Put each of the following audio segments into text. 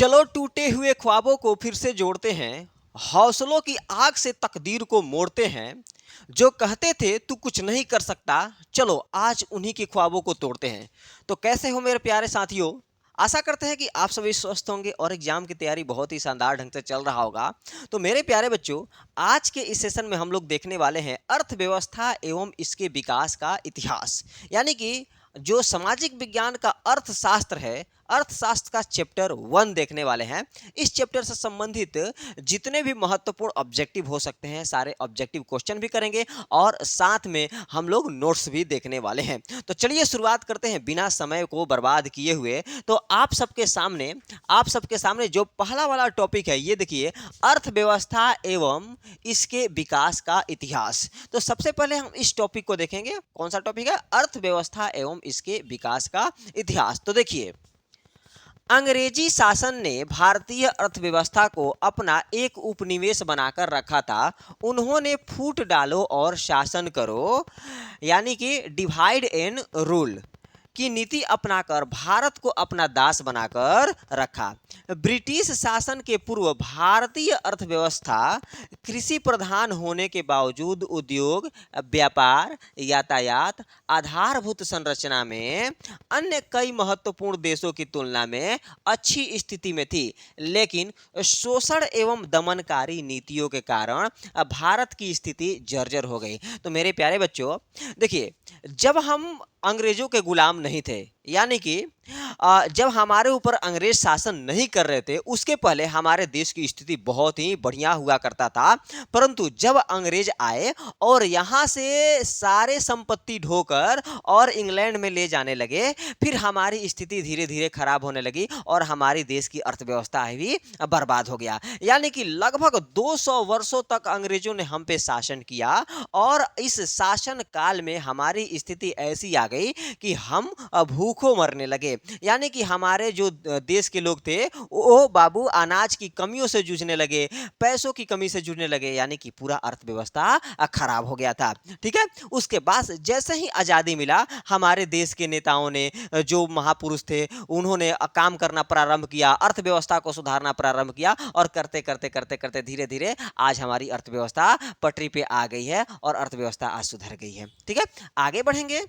चलो टूटे हुए ख्वाबों को फिर से जोड़ते हैं, हौसलों की आग से तकदीर को मोड़ते हैं। जो कहते थे तू कुछ नहीं कर सकता, चलो आज उन्हीं के ख्वाबों को तोड़ते हैं। तो कैसे हो मेरे प्यारे साथियों? आशा करते हैं कि आप सभी स्वस्थ होंगे और एग्जाम की तैयारी बहुत ही शानदार ढंग से चल रहा होगा। तो मेरे प्यारे बच्चों, आज के इस सेशन में हम लोग देखने वाले हैं अर्थव्यवस्था एवं इसके विकास का इतिहास, यानी कि जो सामाजिक विज्ञान का अर्थशास्त्र है, अर्थशास्त्र का चैप्टर 1 देखने वाले हैं। इस चैप्टर से संबंधित जितने भी महत्वपूर्ण ऑब्जेक्टिव हो सकते हैं, सारे ऑब्जेक्टिव क्वेश्चन भी करेंगे और साथ में हम लोग नोट्स भी देखने वाले हैं। तो चलिए शुरुआत करते हैं बिना समय को बर्बाद किए हुए। तो आप सबके सामने जो पहला वाला टॉपिक है, ये देखिए, अर्थव्यवस्था एवं इसके विकास का इतिहास। तो सबसे पहले हम इस टॉपिक को देखेंगे। कौन सा टॉपिक है? अर्थव्यवस्था एवं इसके विकास का इतिहास। तो देखिए, अंग्रेजी शासन ने भारतीय अर्थव्यवस्था को अपना एक उपनिवेश बनाकर रखा था। उन्होंने फूट डालो और शासन करो, यानी कि डिवाइड एंड रूल की नीति अपनाकर भारत को अपना दास बनाकर रखा। ब्रिटिश शासन के पूर्व भारतीय अर्थव्यवस्था कृषि प्रधान होने के बावजूद उद्योग, व्यापार, यातायात, आधारभूत संरचना में अन्य कई महत्वपूर्ण देशों की तुलना में अच्छी स्थिति में थी। लेकिन शोषण एवं दमनकारी नीतियों के कारण भारत की स्थिति जर्जर हो गई। तो मेरे प्यारे बच्चों, देखिए, जब हम अंग्रेजों के गुलाम नहीं थे, यानी कि जब हमारे ऊपर अंग्रेज शासन नहीं कर रहे थे, उसके पहले हमारे देश की स्थिति बहुत ही बढ़िया हुआ करता था। परंतु जब अंग्रेज आए और यहाँ से सारे संपत्ति ढोकर और इंग्लैंड में ले जाने लगे, फिर हमारी स्थिति धीरे धीरे खराब होने लगी और हमारी देश की अर्थव्यवस्था भी बर्बाद हो गया। यानी कि लगभग 200 वर्षों तक अंग्रेजों ने हम पे शासन किया और इस शासन काल में हमारी स्थिति ऐसी आ गई कि हम भूखों मरने लगे। यानी कि हमारे जो देश के लोग थे, वो बाबू अनाज की कमियों से जूझने लगे, पैसों की कमी से जूझने लगे, यानी कि पूरा अर्थव्यवस्था खराब हो गया था। ठीक है, उसके बाद जैसे ही आज़ादी मिला, हमारे देश के नेताओं ने, जो महापुरुष थे, उन्होंने काम करना प्रारंभ किया, अर्थव्यवस्था को सुधारना प्रारंभ किया और करते करते करते करते धीरे धीरे आज हमारी अर्थव्यवस्था पटरी पे आ गई है और अर्थव्यवस्था आज सुधर गई है। ठीक है, आगे बढ़ेंगे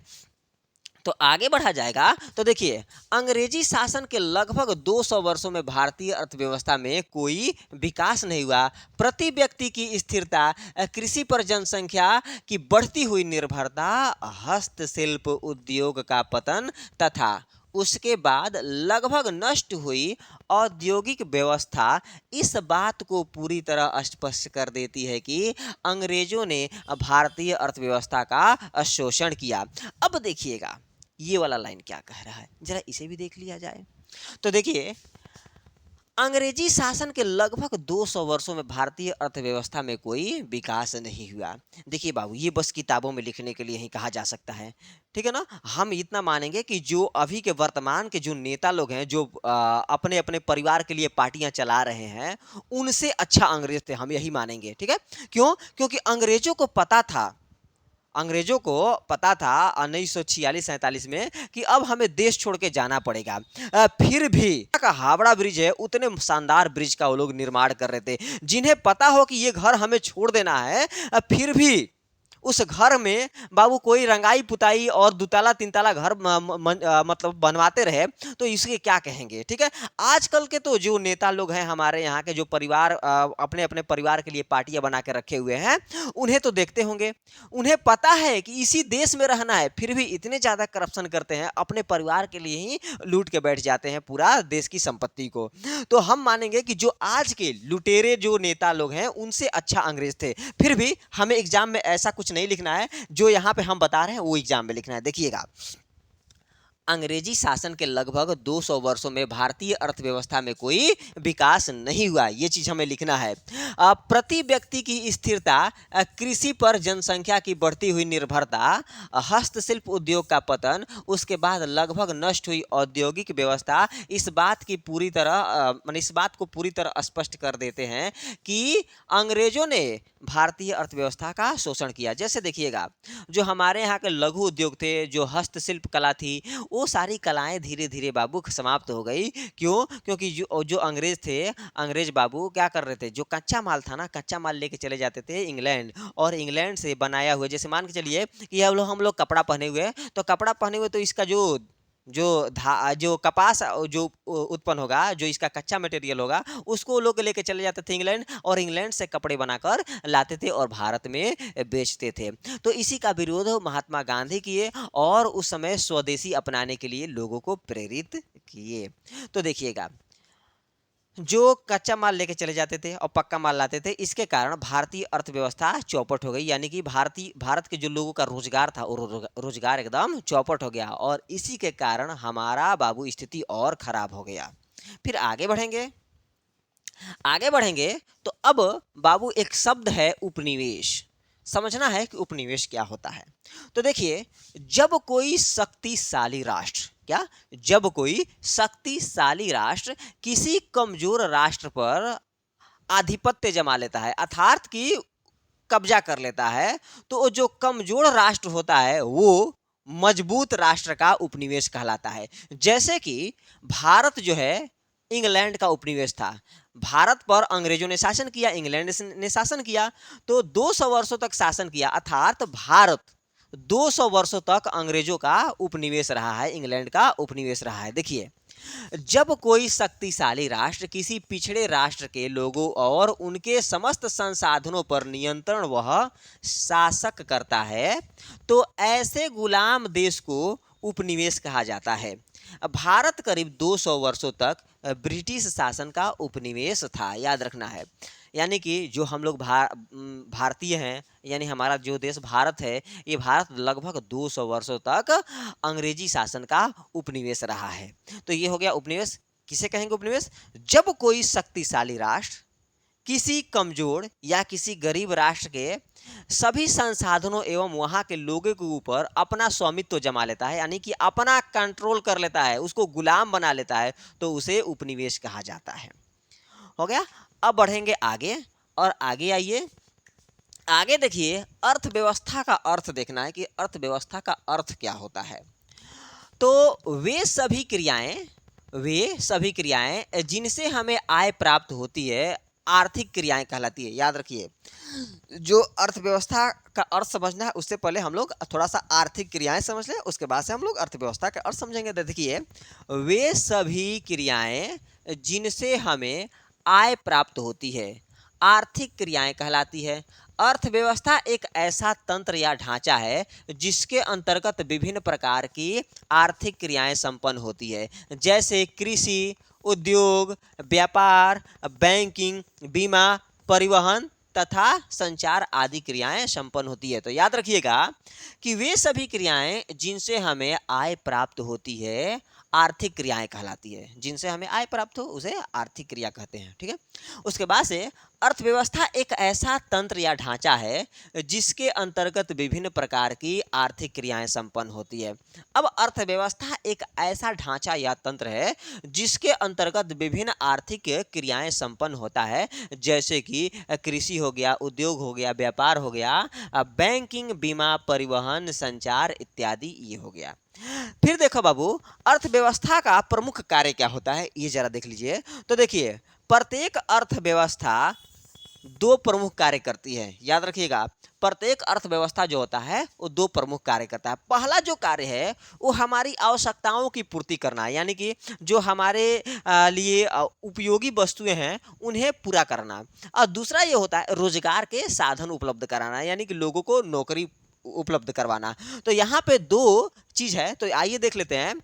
तो आगे बढ़ा जाएगा। तो देखिए, अंग्रेजी शासन के लगभग 200 वर्षों में भारतीय अर्थव्यवस्था में कोई विकास नहीं हुआ। प्रति व्यक्ति की स्थिरता, कृषि पर जनसंख्या की बढ़ती हुई निर्भरता, हस्तशिल्प उद्योग का पतन तथा उसके बाद लगभग नष्ट हुई औद्योगिक व्यवस्था इस बात को पूरी तरह स्पष्ट कर देती है कि अंग्रेजों ने भारतीय अर्थव्यवस्था का शोषण किया। अब देखिएगा, ये वाला लाइन क्या कह रहा है, जरा इसे भी देख लिया जाए। तो देखिए, अंग्रेजी शासन के लगभग 200 वर्षों में भारतीय अर्थव्यवस्था में कोई विकास नहीं हुआ। देखिए बाबू, ये बस किताबों में लिखने के लिए ही कहा जा सकता है। ठीक है ना? हम इतना मानेंगे कि जो अभी के वर्तमान के जो नेता लोग हैं, जो अपने अपने परिवार के लिए पार्टियां चला रहे हैं, उनसे अच्छा अंग्रेज थे, हम यही मानेंगे। ठीक है, क्यों? क्योंकि अंग्रेजों को पता था 1946-47 में कि अब हमें देश छोड़ के जाना पड़ेगा। फिर भी का हावड़ा ब्रिज है, उतने शानदार ब्रिज का वो लोग निर्माण कर रहे थे। जिन्हें पता हो कि ये घर हमें छोड़ देना है, फिर भी उस घर में बाबू कोई रंगाई पुताई और दुताला तीनताला घर मतलब बनवाते रहे, तो इसके क्या कहेंगे? ठीक है, आजकल के तो जो नेता लोग हैं हमारे यहाँ के, जो परिवार अपने अपने परिवार के लिए पार्टियां बना के रखे हुए हैं, उन्हें तो देखते होंगे, उन्हें पता है कि इसी देश में रहना है, फिर भी इतने ज़्यादा करप्शन करते हैं, अपने परिवार के लिए ही लूट के बैठ जाते हैं पूरा देश की संपत्ति को। तो हम मानेंगे कि जो आज के लुटेरे जो नेता लोग हैं, उनसे अच्छा अंग्रेज थे। फिर भी हमें एग्जाम में ऐसा कुछ नहीं लिखना है, जो यहाँ पे हम बता रहे हैं वो एग्जाम में लिखना है। देखिएगा, अंग्रेजी शासन के लगभग 200 वर्षों में भारतीय अर्थव्यवस्था में कोई विकास नहीं हुआ, ये चीज़ हमें लिखना है। प्रति व्यक्ति की स्थिरता, कृषि पर जनसंख्या की बढ़ती हुई निर्भरता, हस्तशिल्प उद्योग का पतन, उसके बाद लगभग नष्ट हुई औद्योगिक व्यवस्था इस बात को पूरी तरह स्पष्ट कर देते हैं कि अंग्रेजों ने भारतीय अर्थव्यवस्था का शोषण किया। जैसे देखिएगा, जो हमारे यहाँ के लघु उद्योग थे, जो हस्तशिल्प कला थी, वो सारी कलाएँ धीरे-धीरे बाबू समाप्त हो गई। क्यों? क्योंकि जो जो अंग्रेज़ थे, अंग्रेज़ बाबू क्या कर रहे थे, जो कच्चा माल था ना, कच्चा माल लेके चले जाते थे इंग्लैंड, और इंग्लैंड से बनाया हुआ, जैसे मान के चलिए कि हम लोग कपड़ा पहने हुए हैं, तो कपड़ा पहने हुए तो इसका जो जो कपास जो उत्पन्न होगा, जो इसका कच्चा मटेरियल होगा, उसको वो लोग लेके चले जाते थे इंग्लैंड, और इंग्लैंड से कपड़े बनाकर लाते थे और भारत में बेचते थे। तो इसी का विरोध महात्मा गांधी किए, और उस समय स्वदेशी अपनाने के लिए लोगों को प्रेरित किए। तो देखिएगा, जो कच्चा माल लेके चले जाते थे और पक्का माल लाते थे, इसके कारण भारतीय अर्थव्यवस्था चौपट हो गई। यानी कि भारत के जो लोगों का रोजगार था, वो रोजगार एकदम चौपट हो गया, और इसी के कारण हमारा बाबू स्थिति और खराब हो गया। फिर आगे बढ़ेंगे तो अब बाबू एक शब्द है उपनिवेश। समझना है कि उपनिवेश क्या होता है। तो देखिए, जब कोई शक्तिशाली राष्ट्र, क्या, जब कोई शक्तिशाली राष्ट्र किसी कमजोर राष्ट्र पर आधिपत्य जमा लेता है, अर्थात कि कब्जा कर लेता है, तो वो जो कमजोर राष्ट्र होता है वो मजबूत राष्ट्र का उपनिवेश कहलाता है। जैसे कि भारत जो है इंग्लैंड का उपनिवेश था। भारत पर अंग्रेजों ने शासन किया, इंग्लैंड ने शासन किया, तो 200 वर्षों तक शासन किया, अर्थात भारत 200 वर्षों तक अंग्रेजों का उपनिवेश रहा है, इंग्लैंड का उपनिवेश रहा है। देखिए, जब कोई शक्तिशाली राष्ट्र किसी पिछड़े राष्ट्र के लोगों और उनके समस्त संसाधनों पर नियंत्रण वह शासक करता है, तो ऐसे गुलाम देश को उपनिवेश कहा जाता है। भारत करीब 200 वर्षों तक ब्रिटिश शासन का उपनिवेश था, याद रखना है। यानी कि जो हम लोग भारतीय हैं, यानी हमारा जो देश भारत है, ये भारत लगभग 200 वर्षों तक अंग्रेजी शासन का उपनिवेश रहा है। तो ये हो गया उपनिवेश। किसे कहेंगे उपनिवेश? जब कोई शक्तिशाली राष्ट्र किसी कमजोर या किसी गरीब राष्ट्र के सभी संसाधनों एवं वहां के लोगों के ऊपर अपना स्वामित्व जमा लेता है, यानी कि अपना कंट्रोल कर लेता है, उसको गुलाम बना लेता है, तो उसे उपनिवेश कहा जाता है। हो गया। अब बढ़ेंगे आगे, और आगे आइए, आगे देखिए, अर्थव्यवस्था का अर्थ देखना है कि अर्थव्यवस्था का अर्थ क्या होता है। तो वे सभी क्रियाएं जिनसे हमें आय प्राप्त होती है, आर्थिक क्रियाएं कहलाती है। याद रखिए, जो अर्थव्यवस्था का अर्थ समझना है, उससे पहले हम लोग थोड़ा सा आर्थिक क्रियाएं समझ लें, उसके बाद से हम लोग अर्थव्यवस्था का अर्थ समझेंगे। तो देखिए, वे सभी क्रियाएं जिनसे हमें आय प्राप्त होती है, आर्थिक क्रियाएं कहलाती है। अर्थव्यवस्था एक ऐसा तंत्र या ढांचा है जिसके अंतर्गत विभिन्न प्रकार की आर्थिक क्रियाएं संपन्न होती है, जैसे कृषि, उद्योग, व्यापार, बैंकिंग, बीमा, परिवहन तथा संचार आदि क्रियाएं संपन्न होती है। तो याद रखिएगा कि वे सभी क्रियाएं जिनसे हमें आय प्राप्त होती है, आर्थिक क्रियाएं कहलाती है। जिनसे हमें आय प्राप्त हो उसे आर्थिक क्रिया कहते हैं। ठीक है। उसके बाद से अर्थव्यवस्था एक ऐसा तंत्र या ढांचा है जिसके अंतर्गत विभिन्न प्रकार की आर्थिक क्रियाएं संपन्न होती है। अब अर्थव्यवस्था एक ऐसा ढांचा या तंत्र है जिसके अंतर्गत विभिन्न आर्थिक क्रियाएं संपन्न होता है, जैसे कि कृषि हो गया, उद्योग हो गया, व्यापार हो गया, बैंकिंग, बीमा, परिवहन, संचार इत्यादि ये हो गया। फिर देखो बाबू, अर्थव्यवस्था का प्रमुख कार्य क्या होता है, ये जरा देख लीजिए। तो देखिए, प्रत्येक अर्थव्यवस्था दो प्रमुख कार्य करती है। याद रखिएगा, प्रत्येक अर्थव्यवस्था जो होता है वो दो प्रमुख कार्य करता है। पहला जो कार्य है वो हमारी आवश्यकताओं की पूर्ति करना है, यानी कि जो हमारे लिए उपयोगी वस्तुएं हैं उन्हें पूरा करना। और दूसरा ये होता है रोजगार के साधन उपलब्ध कराना, यानी कि लोगों को नौकरी उपलब्ध करवाना। तो यहाँ पे दो चीज है, तो आइए देख लेते हैं।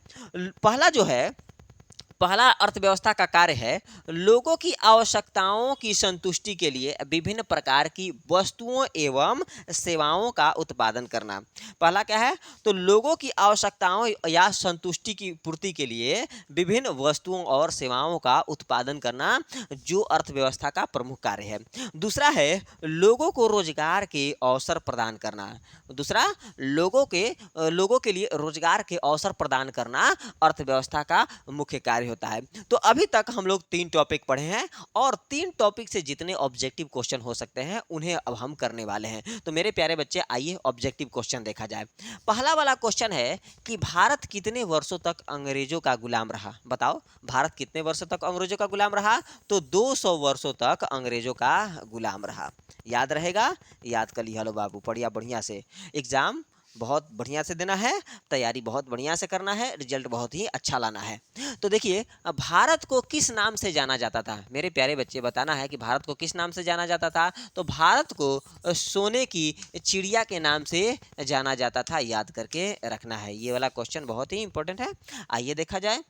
पहला अर्थव्यवस्था का कार्य है लोगों की आवश्यकताओं की संतुष्टि के लिए विभिन्न प्रकार की वस्तुओं एवं सेवाओं का उत्पादन करना। पहला क्या है, तो लोगों की आवश्यकताओं या संतुष्टि की पूर्ति के लिए विभिन्न वस्तुओं और सेवाओं का उत्पादन करना, जो अर्थव्यवस्था का प्रमुख कार्य है। दूसरा है लोगों को रोजगार के अवसर प्रदान करना। दूसरा, लोगों के लिए रोजगार के अवसर प्रदान करना अर्थव्यवस्था का मुख्य कार्य होता है। तो अभी तक हम लोग 3 टॉपिक पढ़े हैं और 3 टॉपिक से जितने ऑब्जेक्टिव क्वेश्चन हो सकते हैं उन्हें अब हम करने वाले हैं। तो मेरे प्यारे बच्चे आइए ऑब्जेक्टिव क्वेश्चन देखा जाए। पहला वाला क्वेश्चन है कि भारत कितने वर्षों तक अंग्रेजों का गुलाम रहा? बताओ, भारत कितने वर्षों तक अंग्रेजों का गुलाम रहा? तो 200 वर्षों तक अंग्रेजों का गुलाम रहा। याद रहेगा? याद कर लिया लो बाबू, बढ़िया बढ़िया से। एग्जाम बहुत बढ़िया से देना है, तैयारी बहुत बढ़िया से करना है, रिजल्ट बहुत ही अच्छा लाना है। तो देखिए, भारत को किस नाम से जाना जाता था? मेरे प्यारे बच्चे बताना है कि भारत को किस नाम से जाना जाता था। तो भारत को सोने की चिड़िया के नाम से जाना जाता था। याद करके रखना है, ये वाला क्वेश्चन बहुत ही इंपॉर्टेंट है। आइए देखा जाए।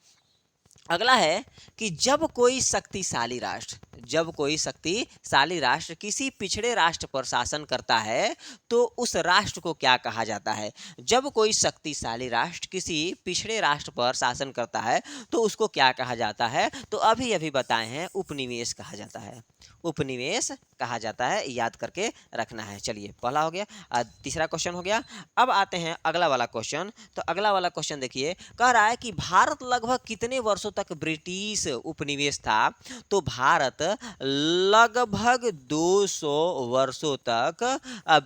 अगला है कि जब कोई शक्तिशाली राष्ट्र किसी पिछड़े राष्ट्र पर शासन करता है तो उस राष्ट्र को क्या कहा जाता है? जब कोई शक्तिशाली राष्ट्र किसी पिछड़े राष्ट्र पर शासन करता है तो उसको क्या कहा जाता है? तो अभी अभी बताए हैं, उपनिवेश कहा जाता है। उपनिवेश कहा जाता है, याद करके रखना है। चलिए, पहला हो गया। तीसरा क्वेश्चन हो गया। अब आते हैं अगला वाला क्वेश्चन। तो अगला वाला क्वेश्चन देखिए, कह रहा है कि भारत लगभग कितने वर्षों तक ब्रिटिश उपनिवेश था? तो भारत लगभग 200 वर्षों तक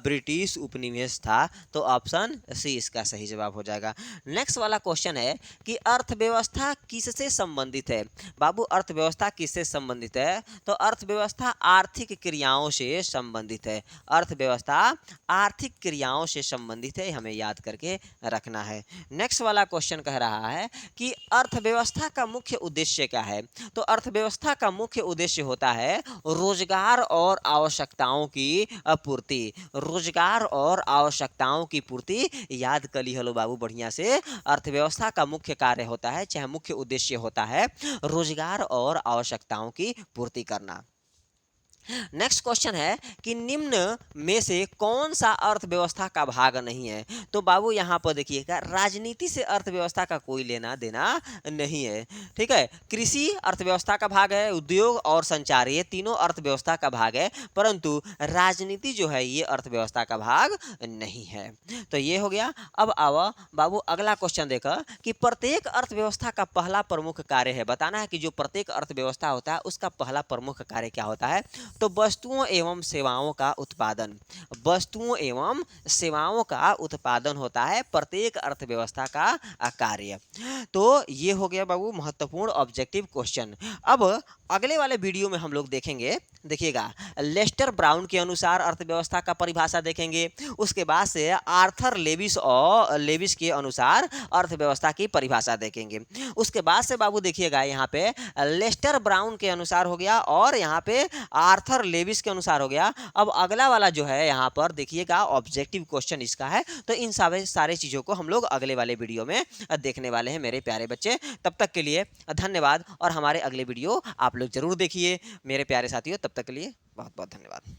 ब्रिटिश उपनिवेश था। तो ऑप्शन सी इसका सही जवाब हो जाएगा। नेक्स्ट वाला क्वेश्चन है कि अर्थव्यवस्था किससे संबंधित है? बाबू, अर्थव्यवस्था किससे संबंधित है? तो अर्थव्यवस्था आर्थिक क्रियाओं से संबंधित है। अर्थव्यवस्था आर्थिक क्रियाओं से संबंधित है, हमें याद करके रखना है। नेक्स्ट वाला क्वेश्चन कह रहा है कि अर्थव्यवस्था का मुख्य उद्देश्य क्या है? तो अर्थव्यवस्था का मुख्य उद्देश्य होता है रोजगार और आवश्यकताओं की पूर्ति। रोजगार और आवश्यकताओं की पूर्ति, याद कर ली हलो बाबू बढ़िया से। अर्थव्यवस्था का मुख्य कार्य होता है, चाहे मुख्य उद्देश्य होता है रोजगार और आवश्यकताओं की पूर्ति करना। नेक्स्ट क्वेश्चन है कि निम्न में से कौन सा अर्थव्यवस्था का भाग नहीं है? तो बाबू यहाँ पर देखिएगा, राजनीति से अर्थव्यवस्था का कोई लेना देना नहीं है। ठीक है, कृषि अर्थव्यवस्था का भाग है, उद्योग और संचार ये तीनों अर्थव्यवस्था का भाग है, परंतु राजनीति जो है ये अर्थव्यवस्था का भाग नहीं है। तो ये हो गया। अब आओ बाबू अगला क्वेश्चन देखा कि प्रत्येक अर्थव्यवस्था का पहला प्रमुख कार्य है। बताना है कि जो प्रत्येक अर्थव्यवस्था होता है उसका पहला प्रमुख कार्य क्या होता है? तो वस्तुओं एवं सेवाओं का उत्पादन। वस्तुओं एवं सेवाओं का उत्पादन होता है प्रत्येक अर्थव्यवस्था का कार्य। तो ये हो गया बाबू महत्वपूर्ण ऑब्जेक्टिव क्वेश्चन। अब अगले वाले वीडियो में हम लोग देखेंगे, देखिएगा, लेस्टर ब्राउन के अनुसार अर्थव्यवस्था का परिभाषा देखेंगे। उसके बाद से आर्थर लेविस के अनुसार अर्थव्यवस्था की परिभाषा देखेंगे। उसके बाद से बाबू देखिएगा, यहाँ पे लेस्टर ब्राउन के अनुसार हो गया और यहाँ पे आर्थर लेविस के अनुसार हो गया। अब अगला वाला जो है यहाँ पर देखिएगा ऑब्जेक्टिव क्वेश्चन इसका है। तो इन सारे चीज़ों को हम लोग अगले वाले वीडियो में देखने वाले हैं मेरे प्यारे बच्चे। तब तक के लिए धन्यवाद और हमारे अगले वीडियो आप लोग जरूर देखिए मेरे प्यारे साथियों। तब तक के लिए बहुत बहुत धन्यवाद।